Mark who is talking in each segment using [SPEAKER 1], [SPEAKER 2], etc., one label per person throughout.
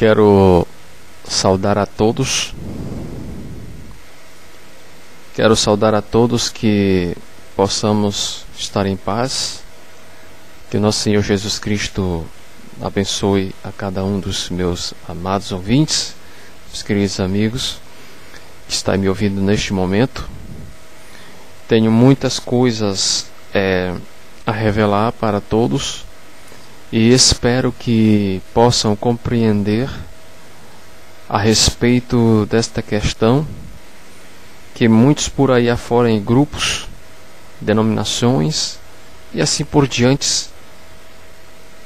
[SPEAKER 1] Quero saudar a todos. Quero saudar a todos, que possamos estar em paz. Que nosso Senhor Jesus Cristo abençoe a cada um dos meus amados ouvintes, os queridos amigos que estão me ouvindo neste momento. Tenho muitas coisas a revelar para todos e espero que possam compreender a respeito desta questão que muitos por aí afora, em grupos, denominações e assim por diante,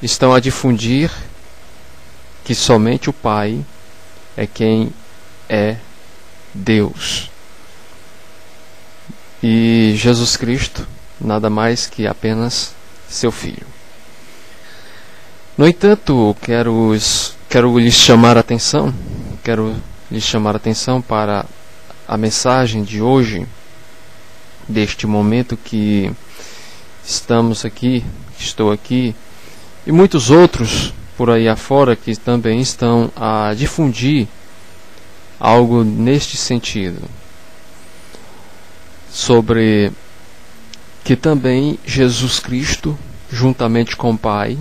[SPEAKER 1] estão a difundir que somente o Pai é quem é Deus e Jesus Cristo nada mais que apenas seu Filho. No entanto, quero lhes chamar a atenção para a mensagem de hoje, deste momento que estamos aqui, que estou aqui, e muitos outros por aí afora que também estão a difundir algo neste sentido, sobre que também Jesus Cristo, juntamente com o Pai,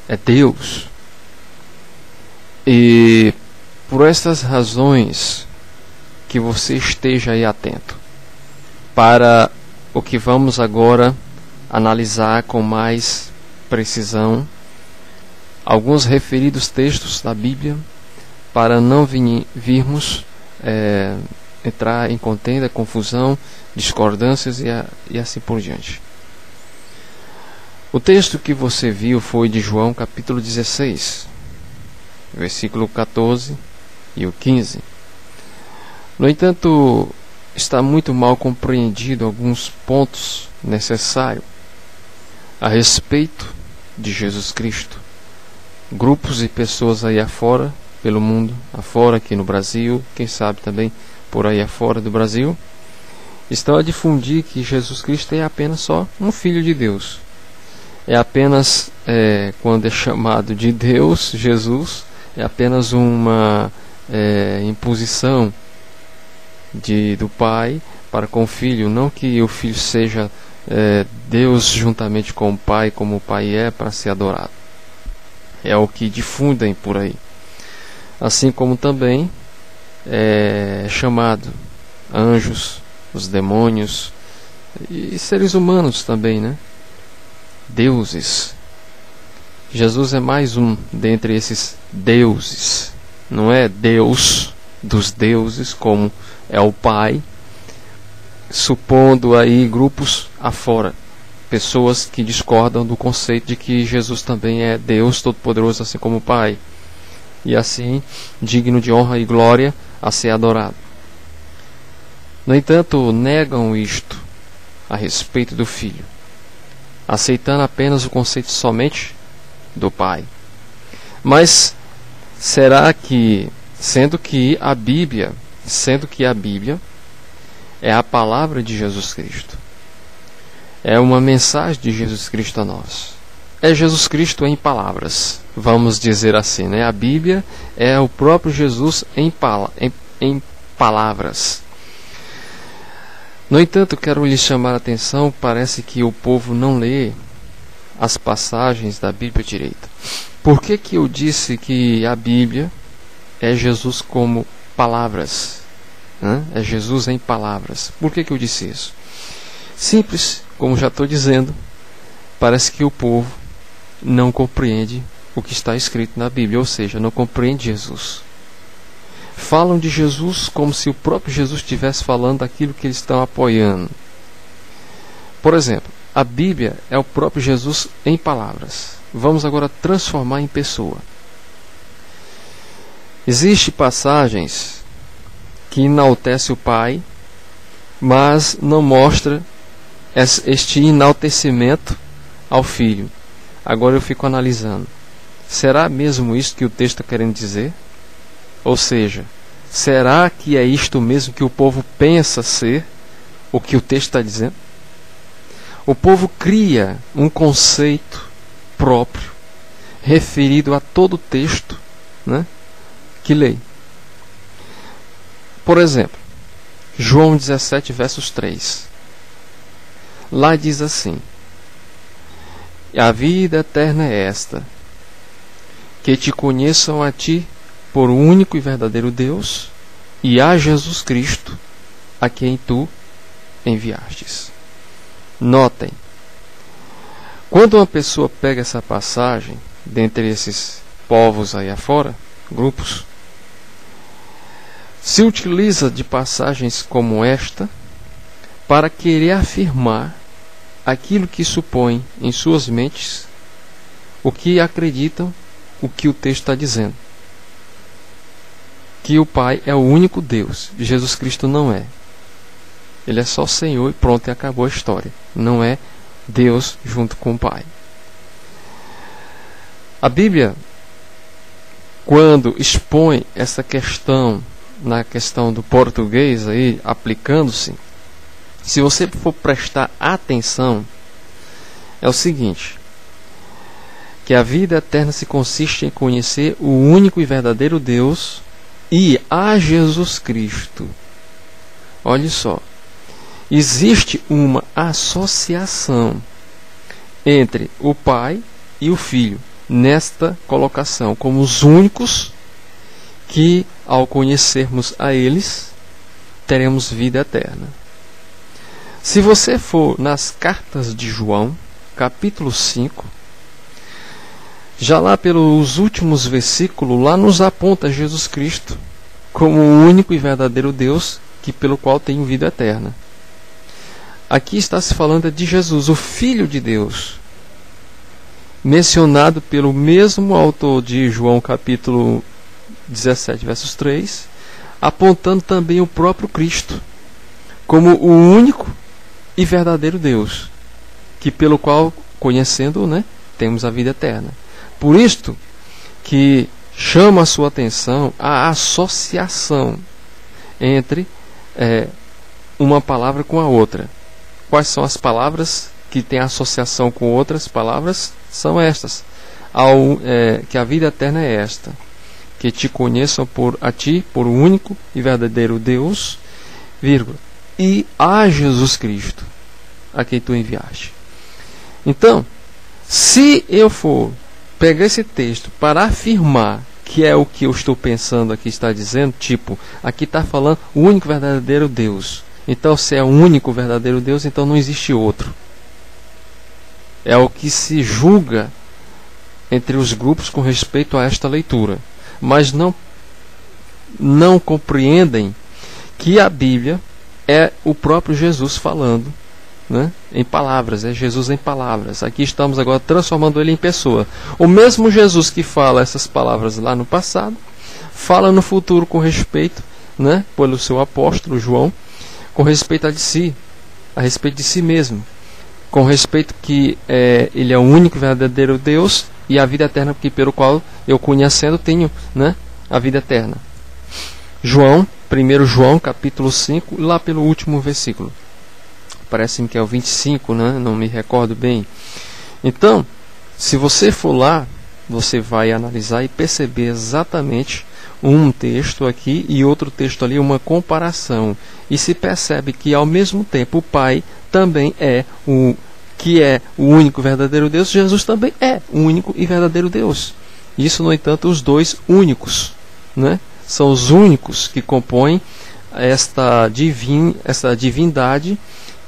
[SPEAKER 1] é Deus. E por estas razões, que você esteja aí atento para o que vamos agora analisar com mais precisão, alguns referidos textos da Bíblia, para não virmos entrar em contenda, confusão, discordâncias e assim por diante. O texto que você viu foi de João capítulo 16, versículo 14 e o 15. No entanto, está muito mal compreendido alguns pontos necessários a respeito de Jesus Cristo. Grupos e pessoas aí afora, pelo mundo afora, aqui no Brasil, quem sabe também por aí afora do Brasil, estão a difundir que Jesus Cristo é apenas só um Filho de Deus. É apenas, quando é chamado de Deus, Jesus, é apenas uma imposição do Pai para com o Filho. Não que o Filho seja Deus juntamente com o Pai, como o Pai é, para ser adorado. É o que difundem por aí. Assim como também é chamado anjos, os demônios e seres humanos também, né? Deuses. Jesus é mais um dentre esses deuses. Não é Deus dos deuses, como é o Pai, supondo aí grupos afora, pessoas que discordam do conceito de que Jesus também é Deus Todo-Poderoso, assim como o Pai, e assim digno de honra e glória a ser adorado. No entanto, negam isto a respeito do Filho, aceitando apenas o conceito somente do Pai. Mas será que, sendo que a Bíblia é a palavra de Jesus Cristo, é uma mensagem de Jesus Cristo a nós, é Jesus Cristo em palavras, vamos dizer assim, né? A Bíblia é o próprio Jesus em palavras. No entanto, quero lhes chamar a atenção, parece que o povo não lê as passagens da Bíblia direita. Por que eu disse que a Bíblia é Jesus como palavras? É Jesus em palavras. Por que eu disse isso? Simples, como já estou dizendo, parece que o povo não compreende o que está escrito na Bíblia, ou seja, não compreende Jesus. Falam de Jesus como se o próprio Jesus estivesse falando daquilo que eles estão apoiando. Por exemplo, a Bíblia é o próprio Jesus em palavras. Vamos agora transformar em pessoa. Existem passagens que enaltecem o Pai, mas não mostra este enaltecimento ao Filho. Agora eu fico analisando. Será mesmo isso que o texto está querendo dizer? Ou seja, será que é isto mesmo que o povo pensa ser o que o texto está dizendo? O povo cria um conceito próprio referido a todo o texto, né? Que lei? Por exemplo, João 17, versos 3. Lá diz assim: a vida eterna é esta, que te conheçam a ti por único e verdadeiro Deus, e a Jesus Cristo, a quem tu enviastes. Notem, quando uma pessoa pega essa passagem, dentre esses povos aí afora, grupos, se utiliza de passagens como esta para querer afirmar aquilo que supõe em suas mentes, o que acreditam, o que o texto está dizendo. Que o Pai é o único Deus, Jesus Cristo não é. Ele é só Senhor e pronto, e acabou a história. Não é Deus junto com o Pai. A Bíblia, quando expõe essa questão, na questão do português aí, aplicando-se, se você for prestar atenção, é o seguinte: que a vida eterna se consiste em conhecer o único e verdadeiro Deus e a Jesus Cristo. Olhe só, existe uma associação entre o Pai e o Filho nesta colocação, como os únicos que, ao conhecermos a eles, teremos vida eterna. Se você for nas cartas de João, capítulo 5, já lá pelos últimos versículos, lá nos aponta Jesus Cristo como o único e verdadeiro Deus, que pelo qual tem vida eterna. Aqui está se falando de Jesus, o Filho de Deus, mencionado pelo mesmo autor de João capítulo 17, versos 3, apontando também o próprio Cristo como o único e verdadeiro Deus, que pelo qual, conhecendo-o, temos a vida eterna. Por isto que chama a sua atenção a associação entre uma palavra com a outra. Quais são as palavras que têm associação com outras palavras? São estas. Que a vida eterna é esta, que te conheçam a ti, por o único e verdadeiro Deus, vírgula, e a Jesus Cristo, a quem tu enviaste. Então, se eu for pegar esse texto para afirmar que é o que eu estou pensando aqui, está dizendo, tipo, aqui está falando o único verdadeiro Deus. Então, se é o único verdadeiro Deus, então não existe outro. É o que se julga entre os grupos com respeito a esta leitura. Mas não compreendem que a Bíblia é o próprio Jesus falando, em palavras, é Jesus em palavras. Aqui estamos agora transformando ele em pessoa. O mesmo Jesus que fala essas palavras lá no passado, fala no futuro com respeito, pelo seu apóstolo João, com respeito a respeito de si mesmo, com respeito que ele é o único verdadeiro Deus e a vida eterna, porque pelo qual eu conhecendo tenho a vida eterna. 1 João capítulo 5, lá pelo último versículo, parece-me que é o 25, não me recordo bem. Então, se você for lá, você vai analisar e perceber exatamente um texto aqui e outro texto ali, uma comparação, e se percebe que ao mesmo tempo o Pai também é o único verdadeiro Deus, Jesus também é o único e verdadeiro Deus. Isso, no entanto, os dois únicos, são os únicos que compõem esta divindade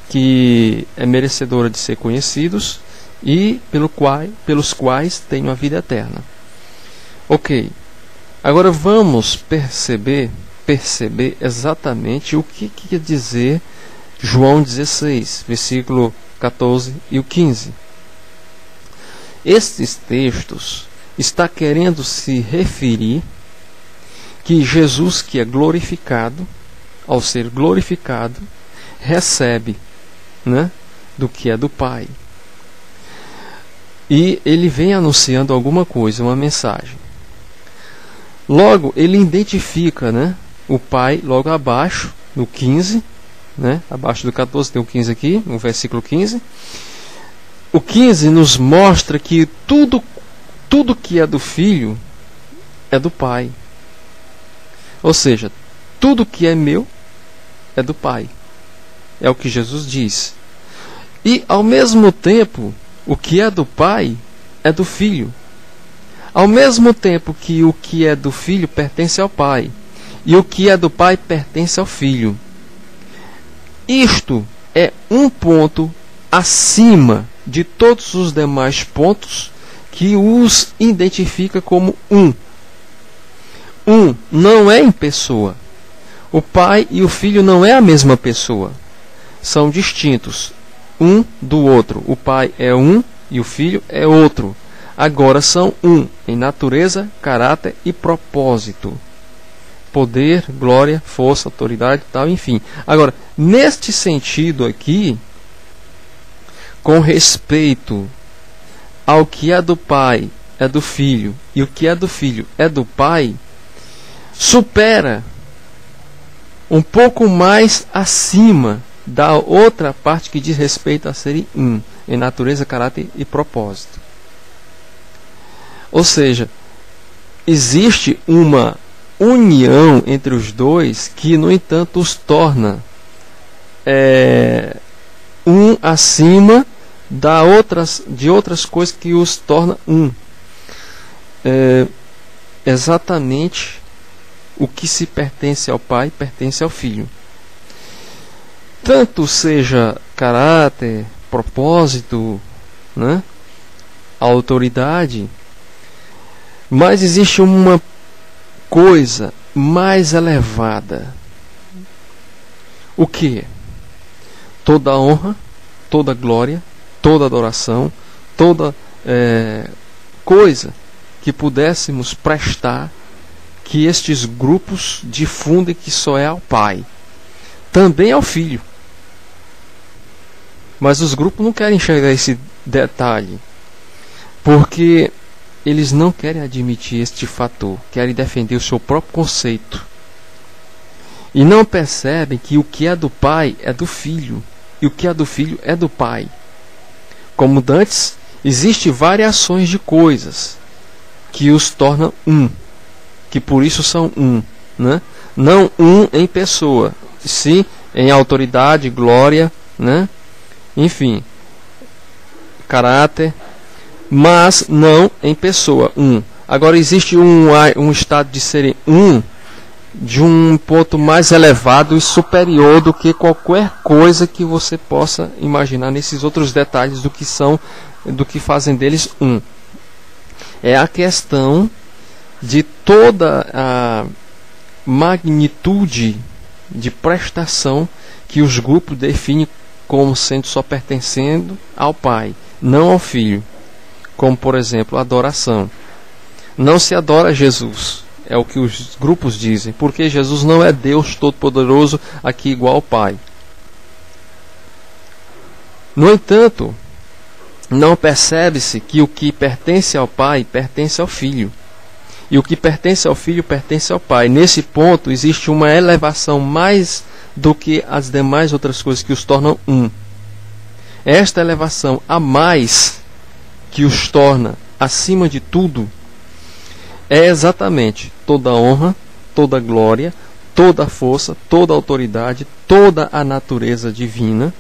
[SPEAKER 1] que é merecedora de ser conhecidos e pelos quais tenho a vida eterna. Ok, agora vamos perceber exatamente o que quer dizer João 16, versículo 14 e o 15. Estes textos está querendo se referir que Jesus, que é glorificado, ao ser glorificado, recebe do que é do Pai. E ele vem anunciando alguma coisa, uma mensagem. Logo, ele identifica o Pai logo abaixo, no 15, abaixo do 14 tem o 15 aqui, no versículo 15. O 15 nos mostra que tudo que é do Filho é do Pai. Ou seja, tudo que é meu é do Pai. É o que Jesus diz. E, ao mesmo tempo, o que é do Pai é do Filho. Ao mesmo tempo que o que é do Filho pertence ao Pai, e o que é do Pai pertence ao Filho. Isto é um ponto acima de todos os demais pontos que os identifica como um. Um não é em pessoa. O Pai e o Filho não é a mesma pessoa. São distintos um do outro. O Pai é um e o Filho é outro. Agora são um em natureza, caráter e propósito. Poder, glória, força, autoridade, tal, enfim. Agora, neste sentido aqui, com respeito ao que é do Pai é do Filho e o que é do Filho é do Pai, supera um pouco mais acima da outra parte que diz respeito a serem um em natureza, caráter e propósito. Ou seja, existe uma união entre os dois que, no entanto, os torna um acima de outras coisas que os torna um. Exatamente o que se pertence ao Pai pertence ao Filho. Tanto seja caráter, propósito, né, autoridade, mas existe uma coisa mais elevada. O que? Toda honra, toda glória, toda adoração, toda coisa que pudéssemos prestar, que estes grupos difundem que só é ao Pai, também ao Filho. Mas os grupos não querem enxergar esse detalhe, porque eles não querem admitir este fator, querem defender o seu próprio conceito. E não percebem que o que é do Pai é do Filho, e o que é do Filho é do Pai. Como dantes, existem variações de coisas que os tornam um, que por isso são um, né? Não um em pessoa, sim em autoridade, glória, né? Enfim, caráter, mas não em pessoa, um. Agora existe um estado de serem um, de um ponto mais elevado e superior do que qualquer coisa que você possa imaginar nesses outros detalhes do que fazem deles um. É a questão de toda a magnitude de prestação que os grupos definem como sendo só pertencendo ao Pai, não ao Filho. Como, por exemplo, a adoração. Não se adora Jesus, é o que os grupos dizem, porque Jesus não é Deus Todo-Poderoso aqui igual ao Pai. No entanto, não percebe-se que o que pertence ao Pai pertence ao Filho, e o que pertence ao Filho pertence ao Pai. Nesse ponto existe uma elevação mais do que as demais outras coisas que os tornam um. Esta elevação a mais que os torna acima de tudo é exatamente toda honra, toda glória, toda força, toda autoridade, toda a natureza divina,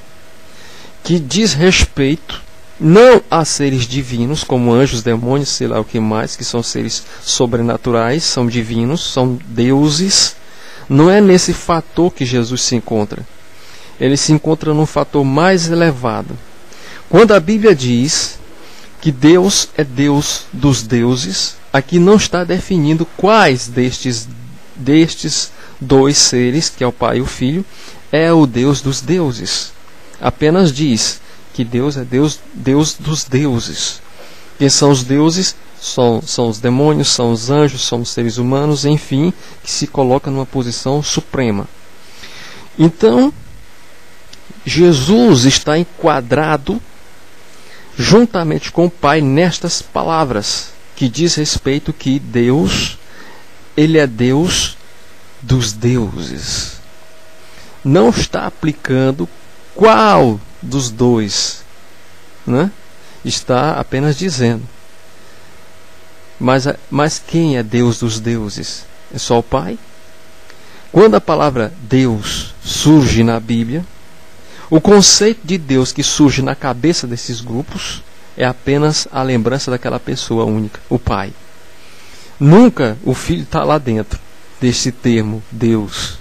[SPEAKER 1] que diz respeito não a seres divinos como anjos, demônios, sei lá o que mais, que são seres sobrenaturais, são divinos, são deuses. Não é nesse fator que Jesus se encontra. Ele se encontra num fator mais elevado. Quando a Bíblia diz que Deus é Deus dos deuses, aqui não está definindo quais destes dois seres, que é o Pai e o Filho, é o Deus dos deuses. Apenas diz que Deus é Deus dos deuses. Quem são os deuses? São os demônios, são os anjos, são os seres humanos, enfim, que se coloca numa posição suprema. Então, Jesus está enquadrado juntamente com o Pai nestas palavras, que diz respeito que Deus, Ele é Deus dos deuses. Não está aplicando qual dos dois, né? Está apenas dizendo. Mas quem é Deus dos deuses? É só o Pai? Quando a palavra Deus surge na Bíblia, o conceito de Deus que surge na cabeça desses grupos é apenas a lembrança daquela pessoa única, o Pai. Nunca o Filho está lá dentro desse termo Deus,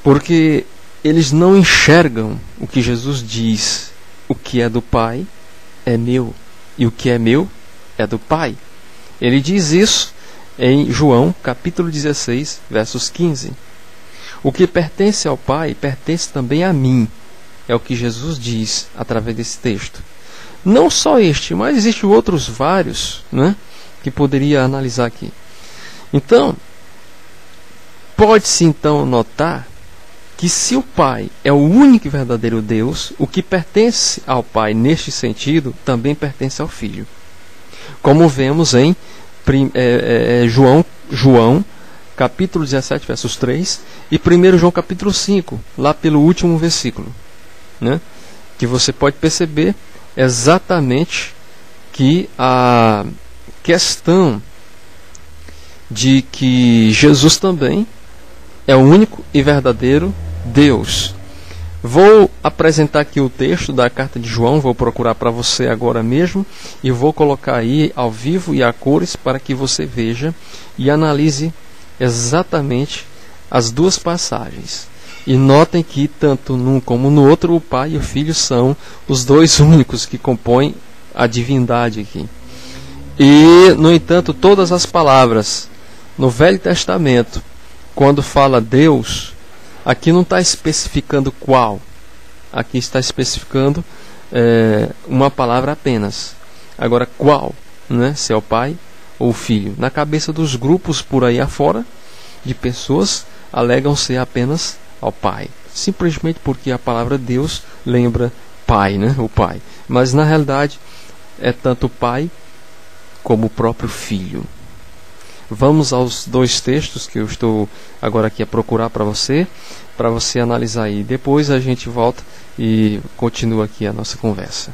[SPEAKER 1] porque eles não enxergam o que Jesus diz: o que é do Pai é meu, e o que é meu é do Pai. Ele diz isso em João capítulo 16, versos 15. O que pertence ao Pai pertence também a mim, é o que Jesus diz através desse texto. Não só este, mas existem outros vários, né, que poderia analisar aqui. Então, pode-se então notar que se o Pai é o único e verdadeiro Deus, o que pertence ao Pai neste sentido também pertence ao Filho. Como vemos em João capítulo 17, versos 3 e 1 João capítulo 5, lá pelo último versículo, né? Que você pode perceber exatamente que a questão de que Jesus também é o único e verdadeiro Deus. Vou apresentar aqui o texto da carta de João, vou procurar para você agora mesmo e vou colocar aí ao vivo e a cores para que você veja e analise exatamente as duas passagens. E notem que tanto num como no outro o Pai e o Filho são os dois únicos que compõem a divindade aqui. E, no entanto, todas as palavras no Velho Testamento, quando fala Deus, aqui não está especificando qual. Aqui está especificando uma palavra apenas. Agora, qual? Né? Se é o Pai ou o Filho. Na cabeça dos grupos por aí afora, de pessoas, alegam ser apenas ao Pai. Simplesmente porque a palavra Deus lembra Pai, né? O Pai. Mas, na realidade, é tanto o Pai como o próprio Filho. Vamos aos dois textos que eu estou agora aqui a procurar para você analisar aí. Depois a gente volta e continua aqui a nossa conversa.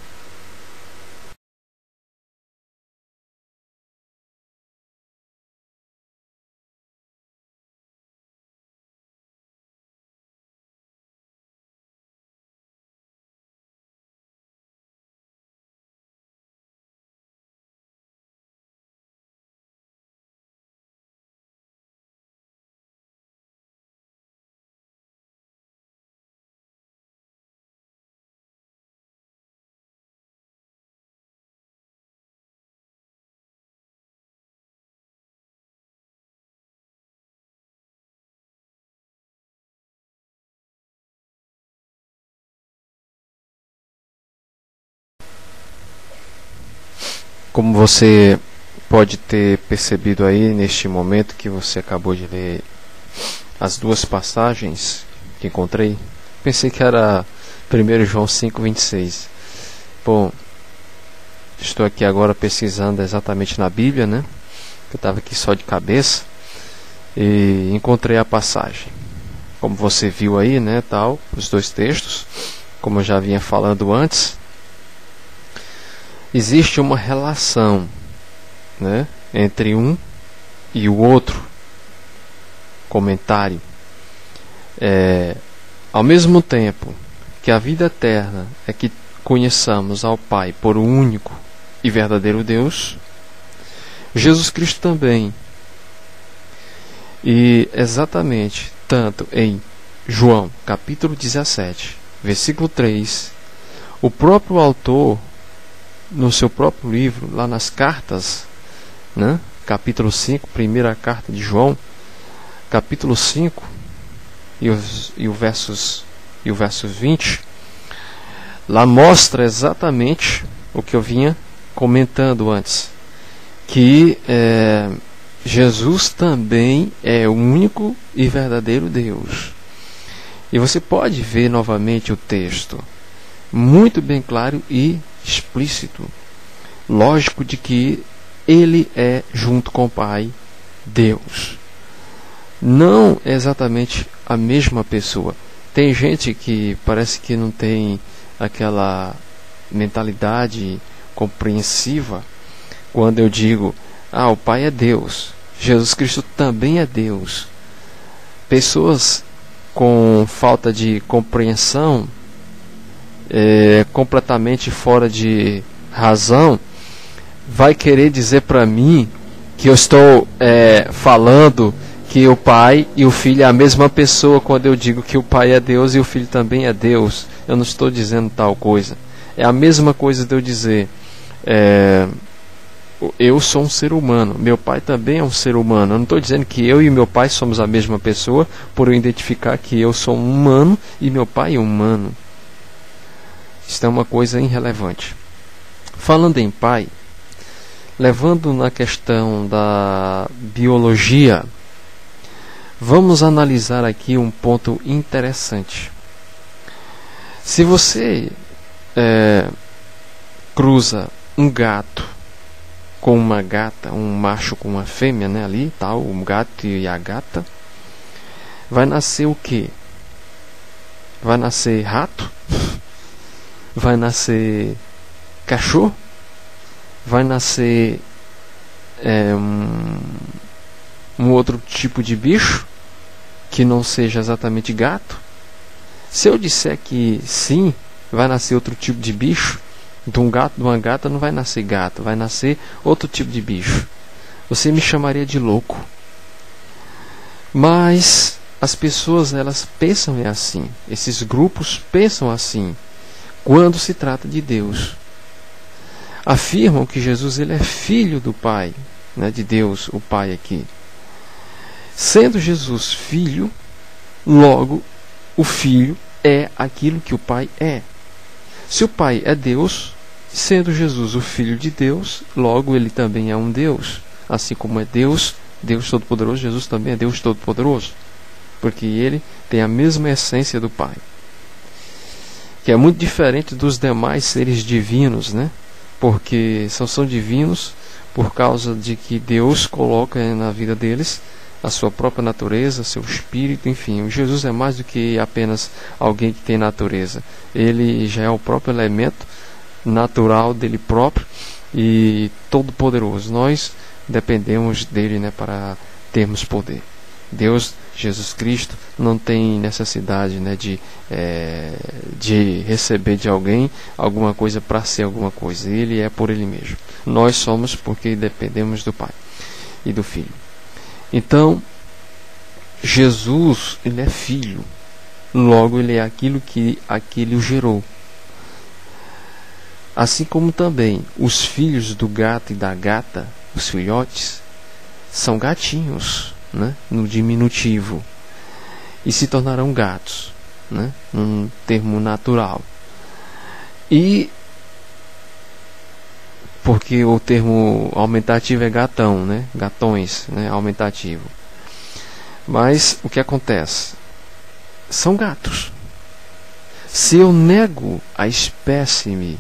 [SPEAKER 1] Como você pode ter percebido aí neste momento que você acabou de ler as duas passagens que encontrei, pensei que era 1 João 5:26. Bom, estou aqui agora pesquisando exatamente na Bíblia, né? Eu estava aqui só de cabeça e encontrei a passagem. Como você viu aí, né, tal, os dois textos, como eu já vinha falando antes, existe uma relação, né, entre um e o outro comentário. Ao mesmo tempo que a vida eterna é que conheçamos ao Pai por um único e verdadeiro Deus, Jesus Cristo também. E exatamente tanto em João capítulo 17, versículo 3, o próprio autor, no seu próprio livro, lá nas cartas, né? Capítulo 5, primeira carta de João, capítulo 5 e o verso 20, lá mostra exatamente o que eu vinha comentando antes, que Jesus também é o único e verdadeiro Deus. E você pode ver novamente o texto, muito bem claro e explícito, lógico de que ele é, junto com o Pai, Deus. Não exatamente a mesma pessoa. Tem gente que parece que não tem aquela mentalidade compreensiva quando eu digo: o Pai é Deus, Jesus Cristo também é Deus. pessoas com falta de compreensão, completamente fora de razão, vai querer dizer para mim que eu estou falando que o Pai e o Filho é a mesma pessoa, quando eu digo que o Pai é Deus e o Filho também é Deus. Eu não estou dizendo tal coisa. É a mesma coisa de eu dizer, eu sou um ser humano, meu pai também é um ser humano. Eu não estou dizendo que eu e meu pai somos a mesma pessoa, por eu identificar que eu sou um humano e meu pai é humano. Isso é uma coisa irrelevante. Falando em pai, levando na questão da biologia, vamos analisar aqui um ponto interessante. Se você cruza um gato com uma gata, um macho com uma fêmea, né, ali, tal, o gato e a gata, vai nascer o quê? Vai nascer rato? Vai nascer cachorro? Vai nascer um outro tipo de bicho que não seja exatamente gato? Se eu disser que sim, vai nascer outro tipo de bicho, de um gato, de uma gata, não vai nascer gato, vai nascer outro tipo de bicho. Você me chamaria de louco. Mas as pessoas, elas pensam assim. Esses grupos pensam assim quando se trata de Deus. Afirmam que Jesus, ele é filho do Pai, né, de Deus, o Pai aqui. Sendo Jesus filho, logo o filho é aquilo que o Pai é. Se o Pai é Deus, sendo Jesus o Filho de Deus, logo ele também é um Deus. Assim como é Deus, Deus Todo-Poderoso, Jesus também é Deus Todo-Poderoso. Porque ele tem a mesma essência do Pai. Que é muito diferente dos demais seres divinos, né? Porque são divinos por causa de que Deus coloca na vida deles a sua própria natureza, seu espírito, enfim. O Jesus é mais do que apenas alguém que tem natureza. Ele já é o próprio elemento natural dele próprio e todo poderoso. Nós dependemos dele, né, para termos poder. Deus, Jesus Cristo, não tem necessidade, né, de receber de alguém alguma coisa para ser alguma coisa. Ele é por ele mesmo. Nós somos porque dependemos do Pai e do Filho. Então, Jesus, ele é filho. Logo, ele é aquilo que aquele o gerou. Assim como também os filhos do gato e da gata, os filhotes, são gatinhos, né, no diminutivo, e se tornarão gatos, né, num termo natural. E porque o termo aumentativo é gatão, né, gatões, né, aumentativo. Mas o que acontece? São gatos. Se eu nego a espécime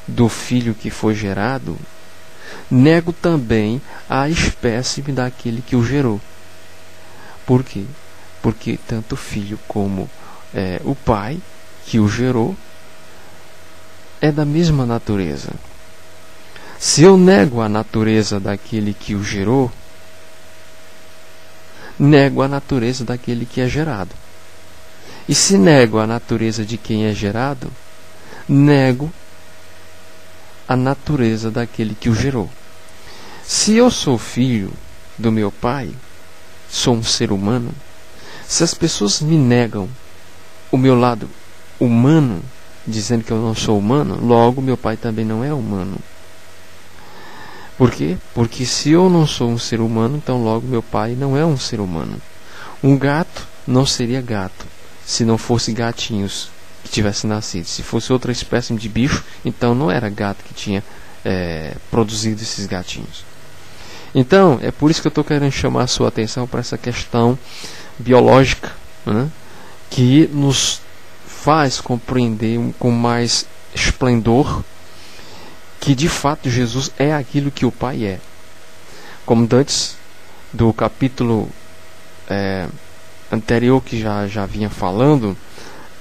[SPEAKER 1] do filho que foi gerado, nego também a espécime daquele que o gerou. Por quê? Porque tanto o filho como o pai que o gerou é da mesma natureza. Se eu nego a natureza daquele que o gerou, nego a natureza daquele que é gerado. E se nego a natureza de quem é gerado, nego a natureza daquele que o gerou. Se eu sou filho do meu pai, sou um ser humano, se as pessoas me negam o meu lado humano, dizendo que eu não sou humano, logo meu pai também não é humano. Por quê? Porque se eu não sou um ser humano, então logo meu pai não é um ser humano. Um gato não seria gato se não fosse gatinhos que tivessem nascido. Se fosse outra espécie de bicho, então não era gato que tinha produzido esses gatinhos. Então, é por isso que eu estou querendo chamar a sua atenção para essa questão biológica, né, que nos faz compreender com mais esplendor que de fato Jesus é aquilo que o Pai é. Como antes do capítulo anterior que já vinha falando,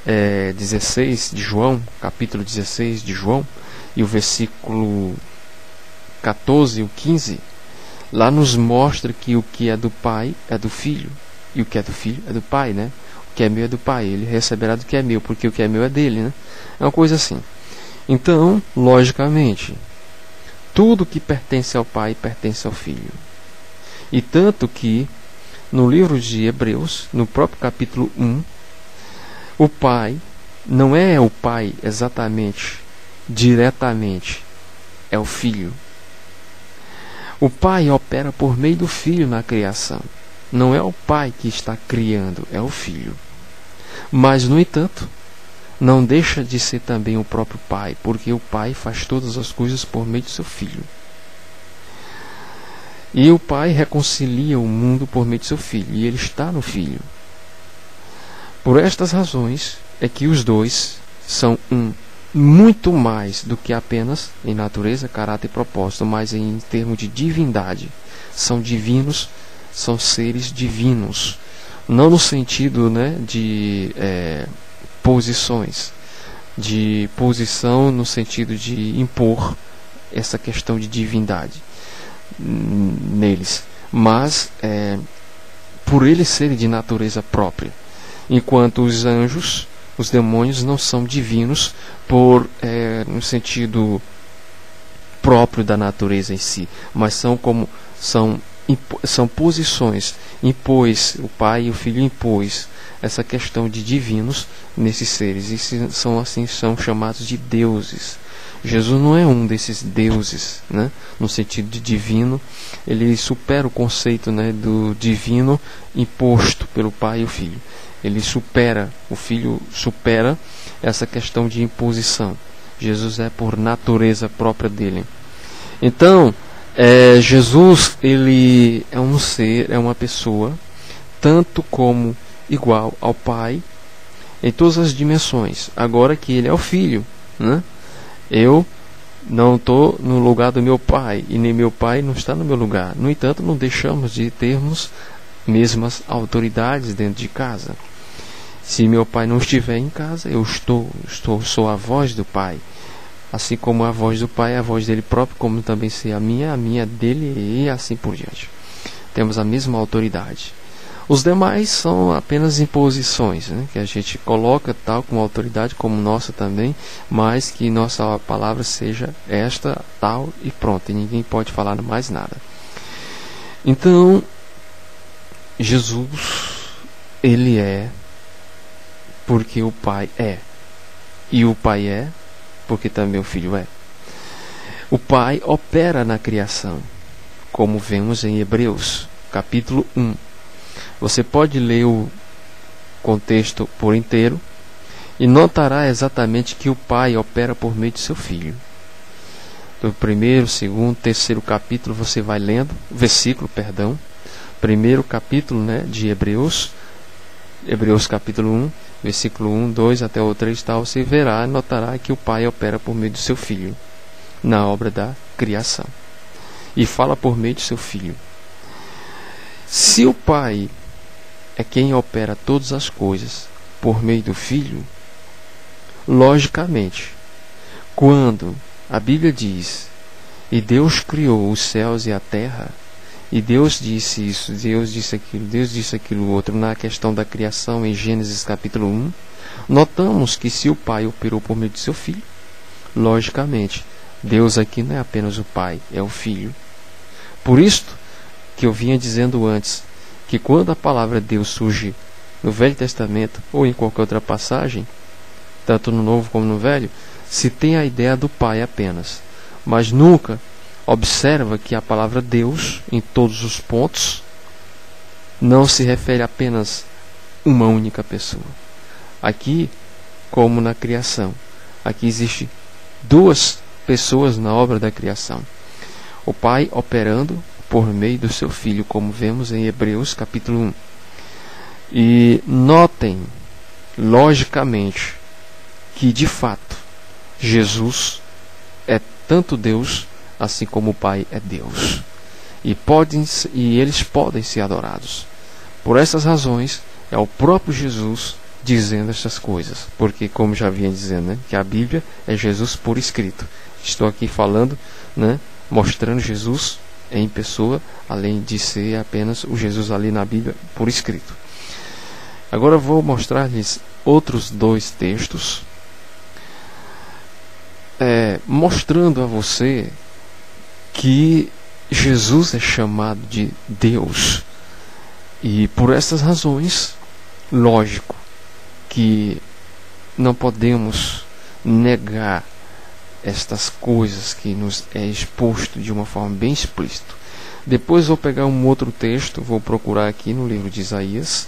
[SPEAKER 1] 16 de João, capítulo 16 de João, e o versículo 14 e o 15, lá nos mostra que o que é do Pai é do Filho, E o que é do filho é do pai, né? O que é meu é do pai, ele receberá do que é meu, porque o que é meu é dele, né? É uma coisa assim. Então, logicamente, tudo que pertence ao pai pertence ao filho. E tanto que no livro de Hebreus, no próprio capítulo 1, o pai não é o pai exatamente, diretamente, é o filho. O pai opera por meio do filho na criação. Não é o pai que está criando, é o filho. Mas, no entanto, não deixa de ser também o próprio pai, porque o pai faz todas as coisas por meio do seu filho. E o pai reconcilia o mundo por meio de seu filho, e ele está no filho. Por estas razões é que os dois são muito mais do que apenas em natureza, caráter e propósito, mas em termos de divindade. São divinos, são seres divinos. Não no sentido, né, de posições, de posição no sentido de impor essa questão de divindade neles, mas por eles serem de natureza própria, enquanto os anjos, os demônios, não são divinos no sentido próprio da natureza em si, mas são posições. O pai e o filho impôs essa questão de divinos nesses seres, e são chamados de deuses. Jesus não é um desses deuses, né? No sentido de divino. Ele supera o conceito, né, do divino imposto pelo pai e o filho. O filho supera essa questão de imposição. Jesus é por natureza própria dele. Então, Jesus, ele é um ser, é uma pessoa, tanto como igual ao pai, em todas as dimensões. Agora que ele é o filho, né? Eu não estou no lugar do meu pai, e nem meu pai não está no meu lugar. No entanto, não deixamos de termos mesmas autoridades dentro de casa. Se meu pai não estiver em casa, eu sou a voz do pai. Assim como a voz do pai é a voz dele próprio, como também ser a minha dele, e assim por diante. Temos a mesma autoridade. Os demais são apenas imposições, né, que a gente coloca tal como autoridade, como nossa também, mas que nossa palavra seja esta, tal e pronto, e ninguém pode falar mais nada. Então, Jesus, ele é porque o pai é, e o pai é porque também o filho é. O pai opera na criação, como vemos em Hebreus, capítulo 1. Você pode ler o contexto por inteiro e notará exatamente que o pai opera por meio de seu filho. Do primeiro, segundo, terceiro capítulo você vai lendo, primeiro capítulo, né, de Hebreus capítulo 1, versículo 1, 2 até o 3 tal, você verá e notará que o pai opera por meio do seu filho na obra da criação. E fala por meio de seu filho. Se o pai é quem opera todas as coisas por meio do filho, logicamente, quando a Bíblia diz, e Deus criou os céus e a terra, e Deus disse isso, Deus disse aquilo outro, na questão da criação em Gênesis capítulo 1, notamos que se o pai operou por meio de seu filho, logicamente, Deus aqui não é apenas o pai, é o filho. Por isto que eu vinha dizendo antes, que quando a palavra Deus surge no Velho Testamento ou em qualquer outra passagem, tanto no Novo como no Velho, se tem a ideia do pai apenas, mas nunca observa que a palavra Deus, em todos os pontos, não se refere apenas a uma única pessoa. Aqui, como na criação, aqui existe duas pessoas na obra da criação. O pai operando por meio do seu filho, como vemos em Hebreus capítulo 1. E notem, logicamente, que de fato Jesus é tanto Deus assim como o Pai é Deus, e eles podem ser adorados. Por essas razões é o próprio Jesus dizendo essas coisas, porque, como já vinha dizendo, né, que a Bíblia é Jesus por escrito. Estou aqui falando, né, mostrando Jesus em pessoa, além de ser apenas o Jesus ali na Bíblia por escrito. Agora vou mostrar-lhes outros dois textos, mostrando a você que Jesus é chamado de Deus. E por essas razões, lógico que não podemos negar estas coisas que nos é exposto de uma forma bem explícita. Depois vou pegar um outro texto, vou procurar aqui no livro de Isaías,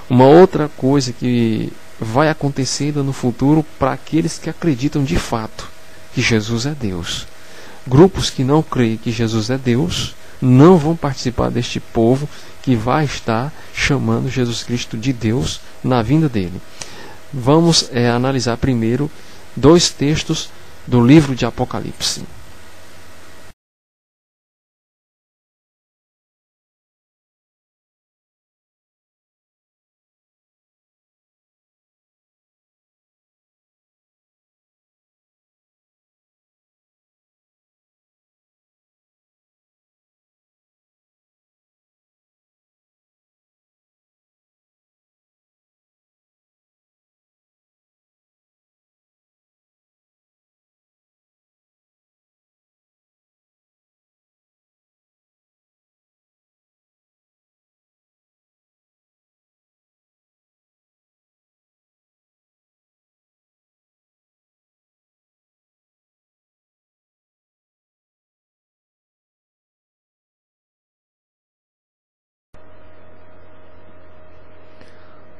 [SPEAKER 1] uma outra coisa que vai acontecer no futuro para aqueles que acreditam de fato que Jesus é Deus. Grupos que não creem que Jesus é Deus não vão participar deste povo que vai estar chamando Jesus Cristo de Deus na vinda dele. Vamos analisar primeiro dois textos do livro de Apocalipse.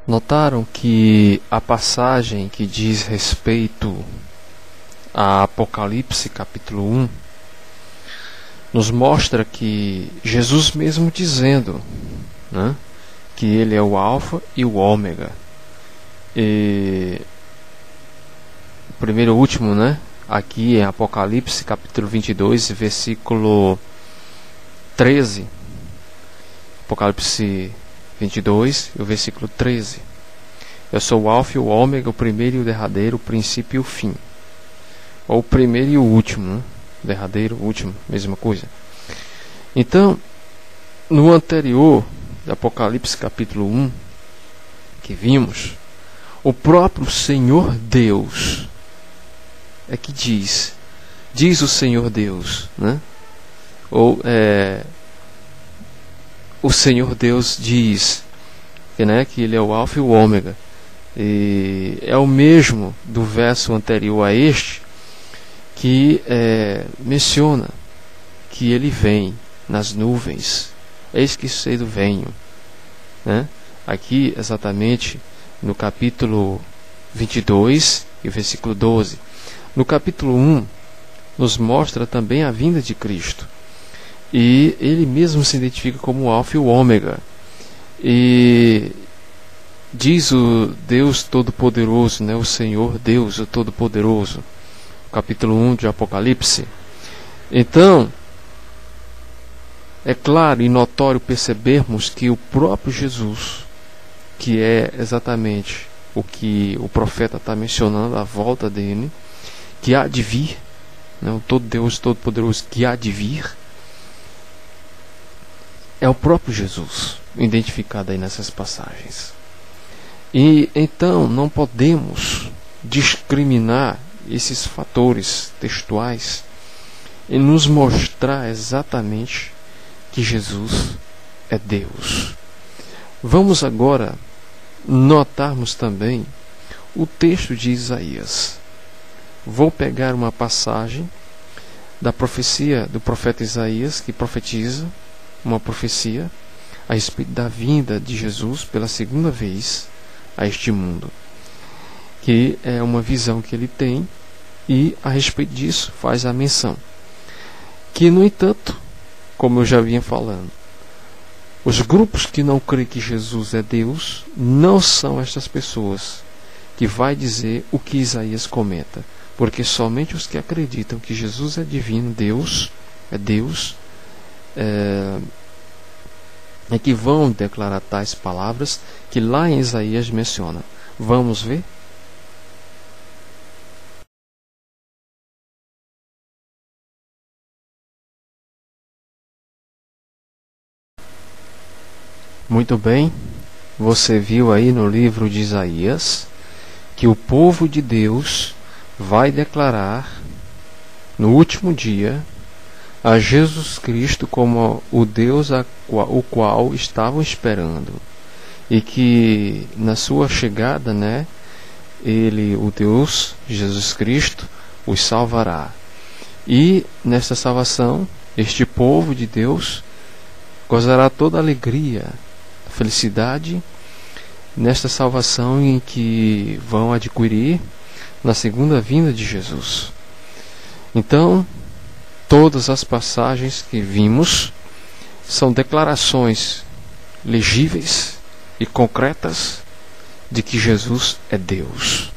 [SPEAKER 1] Notaram que a passagem que diz respeito a Apocalipse capítulo 1 nos mostra que Jesus mesmo dizendo, né, que ele é o alfa e o ômega. E o primeiro e último, né, aqui em Apocalipse capítulo 22, versículo 13. Apocalipse 22, o versículo 13. Eu sou o alfa e o ômega, o primeiro e o derradeiro, o princípio e o fim. Ou o primeiro e o último, né? Derradeiro, último, mesma coisa. Então, no anterior, de Apocalipse capítulo 1, que vimos, o próprio Senhor Deus é que diz o Senhor Deus, né? Ou o Senhor Deus diz que ele é o alfa e o ômega. E é o mesmo do verso anterior a este, que menciona que ele vem nas nuvens. Eis que cedo venho, né? Aqui exatamente no capítulo 22 e versículo 12. No capítulo 1 nos mostra também a vinda de Cristo, e ele mesmo se identifica como o alfa e o ômega. E diz o Deus Todo-Poderoso, né, o Senhor Deus, o Todo-Poderoso, capítulo 1 de Apocalipse. Então, é claro e notório percebermos que o próprio Jesus, que é exatamente o que o profeta está mencionando, a volta dele, que há de vir, né, o todo Deus Todo-Poderoso que há de vir, é o próprio Jesus, identificado aí nessas passagens. E então não podemos discriminar esses fatores textuais e nos mostrar exatamente que Jesus é Deus. Vamos agora notarmos também o texto de Isaías. Vou pegar uma passagem da profecia do profeta Isaías, que profetiza uma profecia a respeito da vinda de Jesus pela segunda vez a este mundo, que é uma visão que ele tem, e a respeito disso faz a menção que, no entanto, como eu já vinha falando, os grupos que não creem que Jesus é Deus não são estas pessoas que vai dizer o que Isaías comenta, porque somente os que acreditam que Jesus é divino, Deus é Deus, é que vão declarar tais palavras que lá em Isaías menciona. Vamos ver? Muito bem, você viu aí no livro de Isaías que o povo de Deus vai declarar no último dia a Jesus Cristo como o Deus o qual estavam esperando, e que na sua chegada, ele, o Deus Jesus Cristo, os salvará. E nesta salvação, este povo de Deus gozará toda a alegria, a felicidade nesta salvação em que vão adquirir na segunda vinda de Jesus. Então, todas as passagens que vimos são declarações legíveis e concretas de que Jesus é Deus.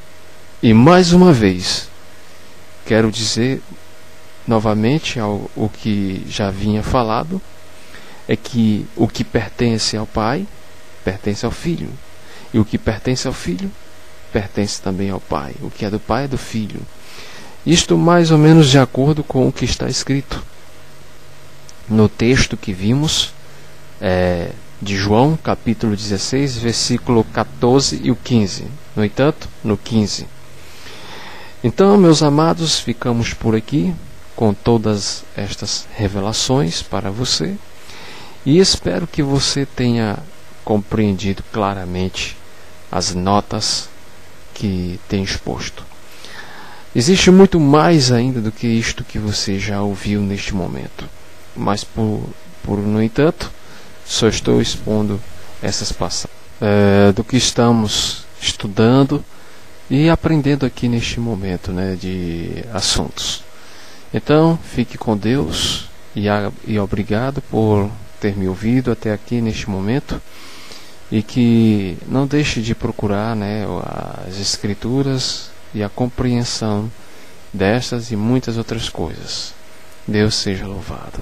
[SPEAKER 1] E mais uma vez, quero dizer novamente o que já vinha falado, é que o que pertence ao Pai, pertence ao Filho. E o que pertence ao Filho, pertence também ao Pai. O que é do Pai é do Filho. Isto mais ou menos de acordo com o que está escrito no texto que vimos, de João, capítulo 16, versículo 14 e o 15. No entanto, no 15. Então, meus amados, ficamos por aqui com todas estas revelações para você, e espero que você tenha compreendido claramente as notas que tem exposto. Existe muito mais ainda do que isto que você já ouviu neste momento, mas no entanto, só estou expondo essas passagens do que estamos estudando e aprendendo aqui neste momento, de assuntos. Então, fique com Deus e obrigado por ter me ouvido até aqui neste momento, e que não deixe de procurar as Escrituras e a compreensão destas e muitas outras coisas. Deus seja louvado.